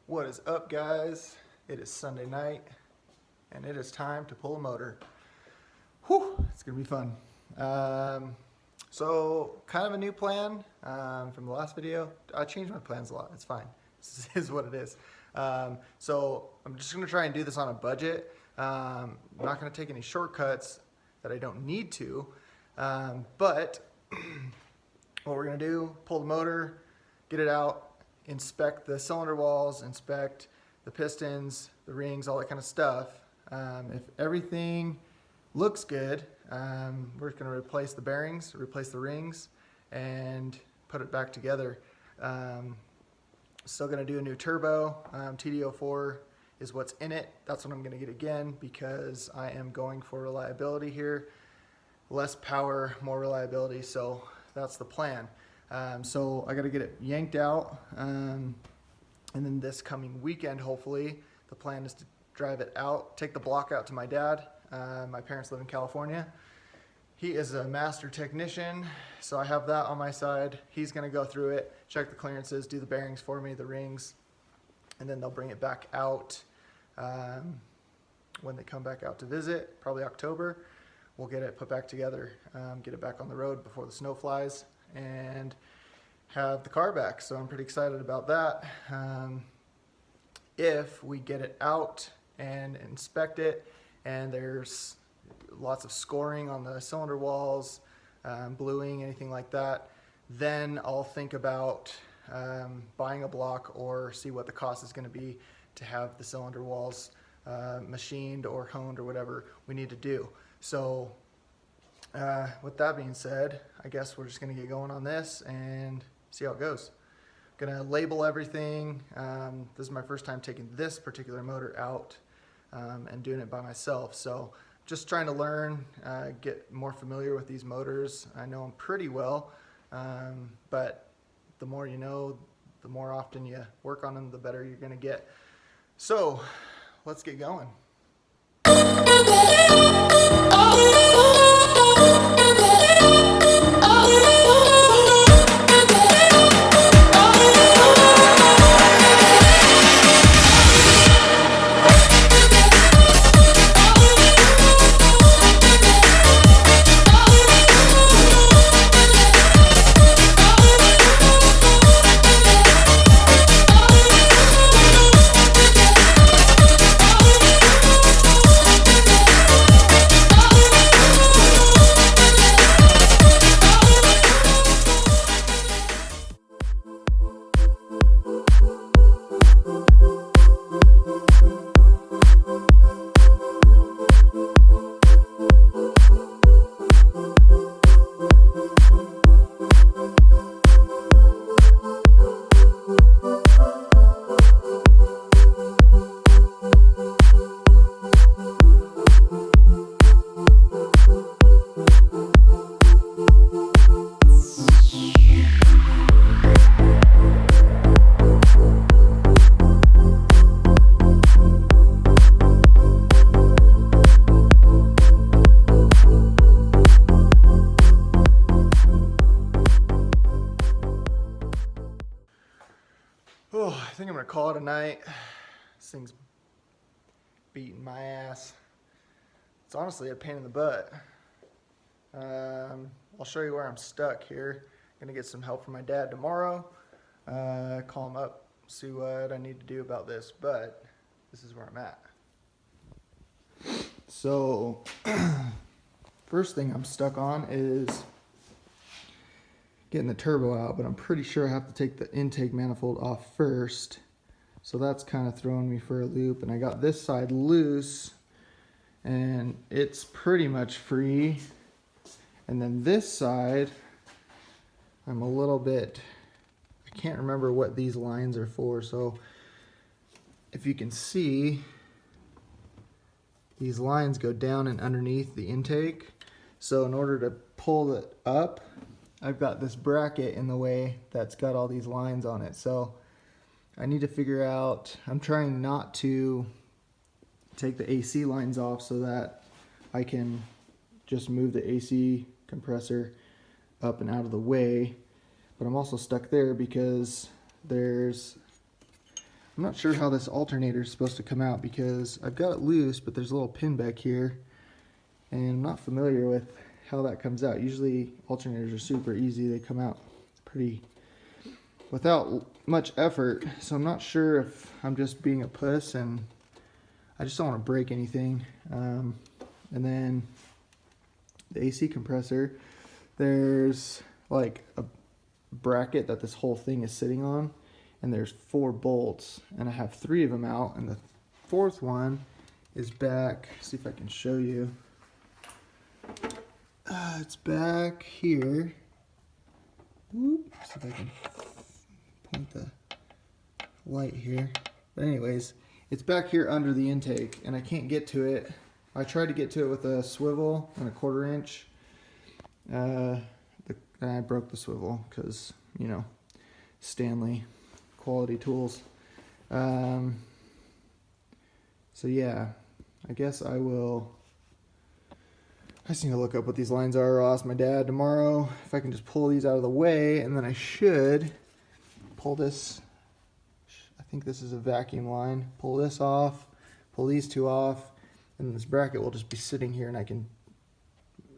What is up, guys? It is Sunday night and it is time to pull a motor. Whew, it's gonna be fun. So kind of a new plan from the last video. I changed my plans a lot. It's fine. This is what it is. So I'm just gonna try and do this on a budget. I'm not gonna take any shortcuts that I don't need to, but what we're gonna do, pull the motor, get it out, inspect the cylinder walls, inspect the pistons, the rings, all that kind of stuff. If everything looks good, we're going to replace the bearings, replace the rings, and put it back together. Still going to do a new turbo. TD04 is what's in it. That's what I'm going to get again because I am going for reliability here. Less power, more reliability, so that's the plan. So I got to get it yanked out, and then this coming weekend, hopefully, the plan is to drive it out, take the block out to my dad. My parents live in California. He is a master technician, so I have that on my side. He's going to go through it, check the clearances, do the bearings for me, the rings, and then they'll bring it back out when they come back out to visit, probably October. We'll get it put back together, get it back on the road before the snow flies, and have the car back. So I'm pretty excited about that. If we get it out and inspect it and there's lots of scoring on the cylinder walls, bluing, anything like that, then I'll think about buying a block or see what the cost is going to be to have the cylinder walls machined or honed or whatever we need to do. So with that being said, I guess we're just going to get going on this and see how it goes. Gonna label everything. This is my first time taking this particular motor out and doing it by myself. So just trying to learn, get more familiar with these motors. I know them pretty well, but the more you know, the more often you work on them, the better you're gonna get. So let's get going. Oh, I think I'm gonna call it a night. This thing's beating my ass. It's honestly a pain in the butt. I'll show you where I'm stuck here. Gonna get some help from my dad tomorrow. Call him up, see what I need to do about this, but this is where I'm at. So, first thing I'm stuck on is getting the turbo out, but I'm pretty sure I have to take the intake manifold off first. So that's kind of throwing me for a loop. And I got this side loose and it's pretty much free. And then this side, I'm a little bit, I can't remember what these lines are for. So if you can see, these lines go down and underneath the intake. So in order to pull it up, I've got this bracket in the way that's got all these lines on it. So I need to figure out, I'm trying not to take the AC lines off so that I can just move the AC compressor up and out of the way. But I'm also stuck there because there's I'm not sure how this alternator is supposed to come out because I've got it loose, but there's a little pin back here, and I'm not familiar with how that comes out. Usually alternators are super easy. They come out pretty without much effort, so I'm not sure if I'm just being a puss and I just don't want to break anything. And then the AC compressor, there's like a bracket that this whole thing is sitting on, and there's 4 bolts, and I have 3 of them out, and the 4th one is back. See if I can show you. It's back here. Whoop. See if I can point the light here. But anyways, it's back here under the intake, and I can't get to it. I tried to get to it with a swivel and a 1/4 inch. I broke the swivel because, you know, Stanley quality tools. So yeah, I guess I just need to look up what these lines are. I'll ask my dad tomorrow if I can just pull these out of the way, and then I should pull this. I think this is a vacuum line. Pull this off, pull these 2 off, and this bracket will just be sitting here, and I can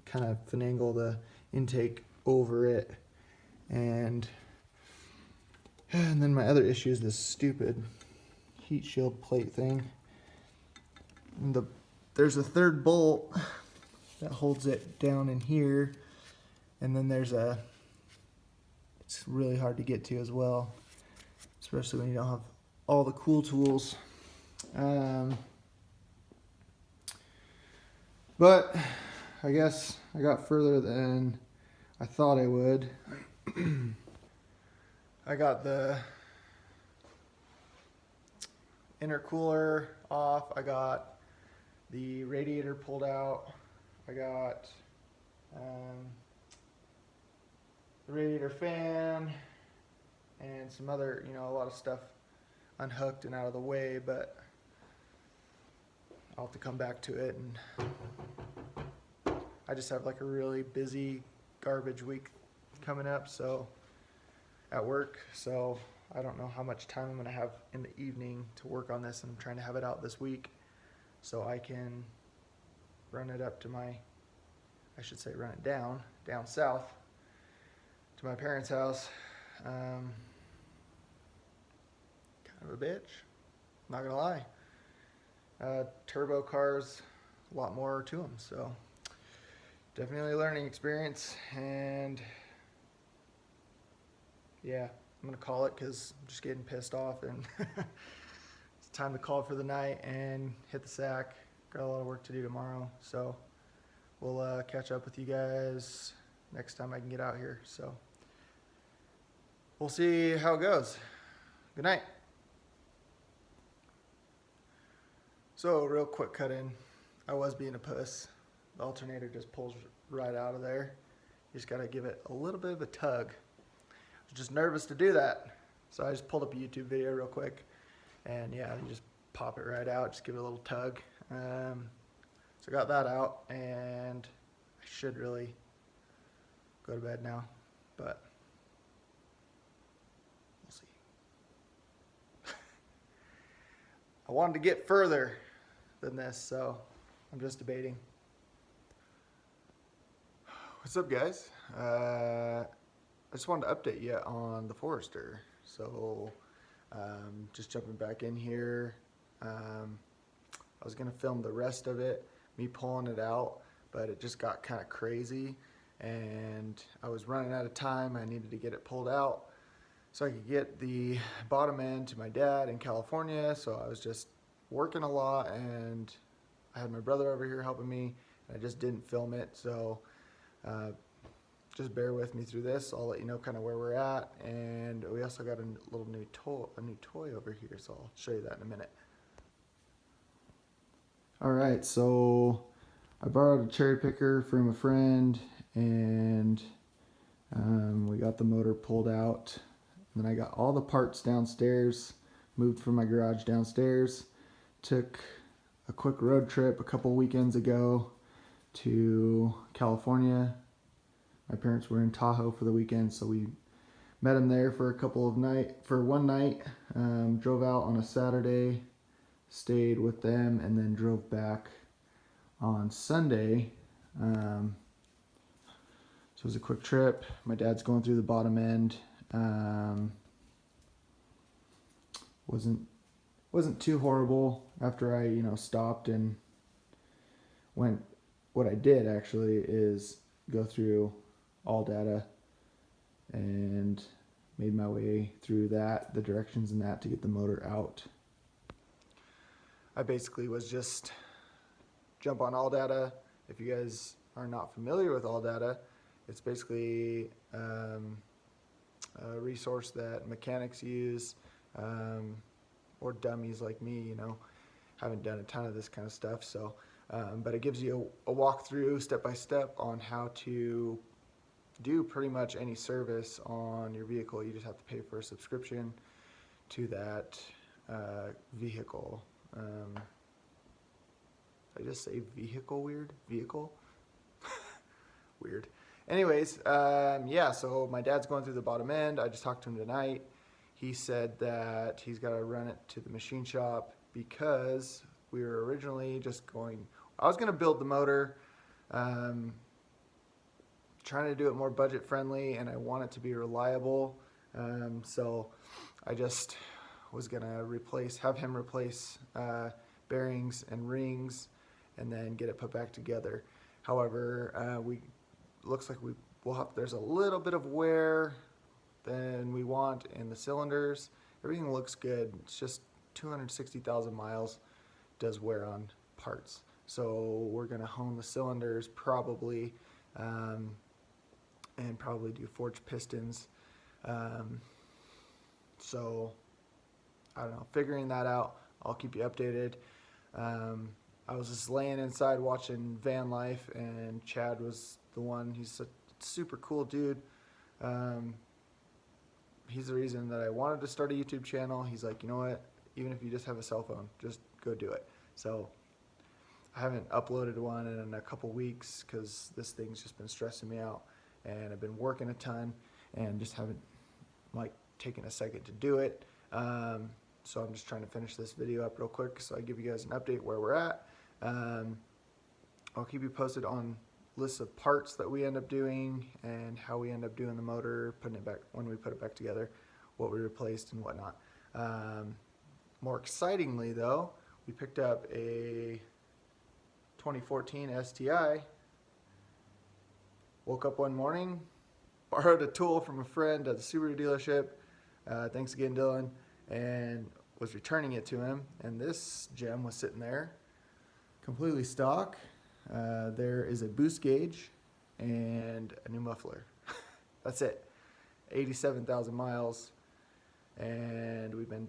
kind of finagle the intake over it. And then my other issue is this stupid heat shield plate thing. And there's a 3rd bolt that holds it down in here, and then it's really hard to get to as well, especially when you don't have all the cool tools. But I guess I got further than I thought I would. I got the intercooler off, I got the radiator pulled out, I got the radiator fan and some other, you know, a lot of stuff unhooked and out of the way, but I'll have to come back to it. And I just have like a really busy garbage week coming up, so at work, so I don't know how much time I'm gonna have in the evening to work on this, and I'm trying to have it out this week so I can run it up to run it down south to my parents' house. Kind of a bitch, not gonna lie. Turbo cars, a lot more to them, so definitely a learning experience. And yeah, I'm gonna call it because I'm just getting pissed off, and it's time to call it for the night and hit the sack. Got a lot of work to do tomorrow, so we'll catch up with you guys next time I can get out here. So we'll see how it goes. Good night. So real quick cut in. I was being a puss. The alternator just pulls right out of there. You just gotta give it a little bit of a tug. I was just nervous to do that, so I just pulled up a YouTube video real quick, and yeah, you just pop it right out, just give it a little tug. So I got that out, and I should really go to bed now, but we'll see. I wanted to get further than this, so I'm just debating. What's up, guys? I just wanted to update you on the Forester. So just jumping back in here. I was gonna film the rest of it, me pulling it out, but it just got kind of crazy, and I was running out of time. I needed to get it pulled out so I could get the bottom end to my dad in California. So I was just working a lot, and I had my brother over here helping me, and I just didn't film it. So just bear with me through this. I'll let you know kind of where we're at, and we also got a new toy over here, so I'll show you that in a minute. All right, so I borrowed a cherry picker from a friend, and we got the motor pulled out. And then I got all the parts downstairs, moved from my garage downstairs. Took a quick road trip a couple weekends ago to California. My parents were in Tahoe for the weekend, so we met him there for one night. Drove out on a Saturday, stayed with them, and then drove back on Sunday. So it was a quick trip. My dad's going through the bottom end. Wasn't too horrible after I stopped and went. What I did actually is go through all data and made my way through the directions in that to get the motor out. I basically was just jump on all data. If you guys are not familiar with all data, it's basically a resource that mechanics use, or dummies like me, haven't done a ton of this kind of stuff. So, but it gives you a walkthrough step by step on how to do pretty much any service on your vehicle. You just have to pay for a subscription to that vehicle. Did I just say vehicle weird? Vehicle? Weird. Anyways, yeah, so my dad's going through the bottom end. I just talked to him tonight. He said that he's got to run it to the machine shop because we were originally I was going to build the motor, trying to do it more budget friendly, and I want it to be reliable. So I just was going to have him replace bearings and rings and then get it put back together. However, looks like there's a little bit of wear than we want in the cylinders. Everything looks good. It's just 260,000 miles does wear on parts. So we're gonna hone the cylinders probably, and probably do forged pistons. So I don't know, figuring that out. I'll keep you updated. I was just laying inside watching van life, and Chad was the one. He's a super cool dude. He's the reason that I wanted to start a YouTube channel. He's like, you know what, even if you just have a cell phone, just go do it. So I haven't uploaded one in a couple weeks because this thing's just been stressing me out, and I've been working a ton and just haven't taken a second to do it. So I'm just trying to finish this video up real quick so I give you guys an update where we're at. I'll keep you posted on lists of parts that we end up doing and how we end up doing the motor, putting it back when we put it back together, what we replaced and whatnot. More excitingly though, we picked up a 2014 STI. Woke up one morning, borrowed a tool from a friend at the Subaru dealership. Thanks again, Dylan. And was returning it to him, and this gem was sitting there completely stock. There is a boost gauge and a new muffler. That's it. 87,000 miles, and we've been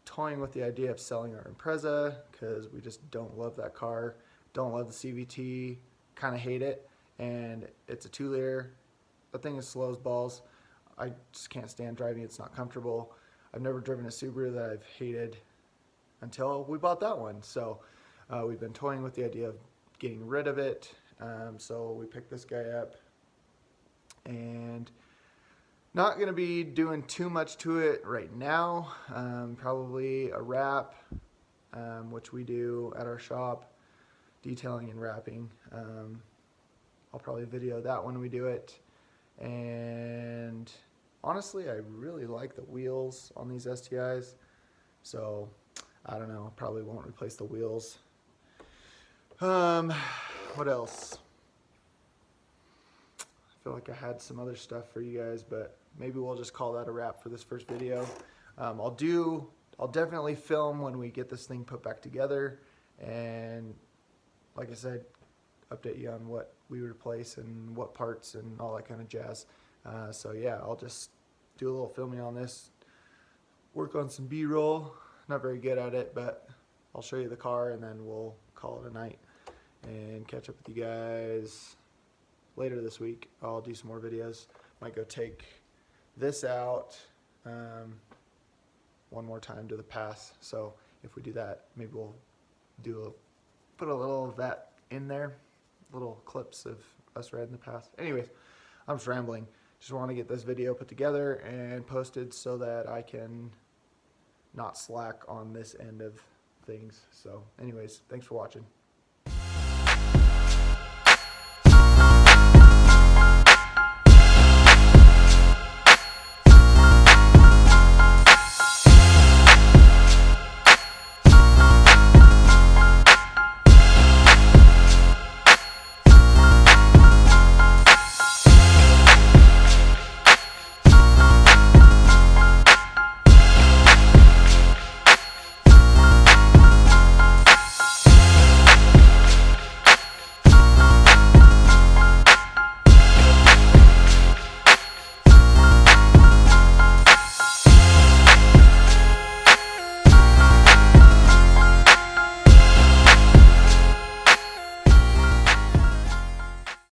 toying with the idea of selling our Impreza because we just don't love that car, don't love the CVT, kind of hate it, and it's a 2-liter. The thing is slow as balls. I just can't stand driving. It's not comfortable. I've never driven a Subaru that I've hated until we bought that one. So we've been toying with the idea of getting rid of it. So we picked this guy up, and not going to be doing too much to it right now. Probably a wrap, which we do at our shop, detailing and wrapping. I'll probably video that when we do it. And honestly, I really like the wheels on these STIs, so I don't know, probably won't replace the wheels. What else? I feel like I had some other stuff for you guys, but maybe we'll just call that a wrap for this first video. I'll definitely film when we get this thing put back together, and like I said, update you on what we replace and what parts and all that kind of jazz. So yeah, I'll just do a little filming on this, work on some B-roll. Not very good at it, but I'll show you the car and then we'll call it a night and catch up with you guys later this week. I'll do some more videos. Might go take this out one more time to the pass. So if we do that, maybe we'll put a little of that in there, little clips of us riding the pass. Anyways, I'm just rambling. just want to get this video put together and posted so that I can not slack on this end of things. So anyways, thanks for watching.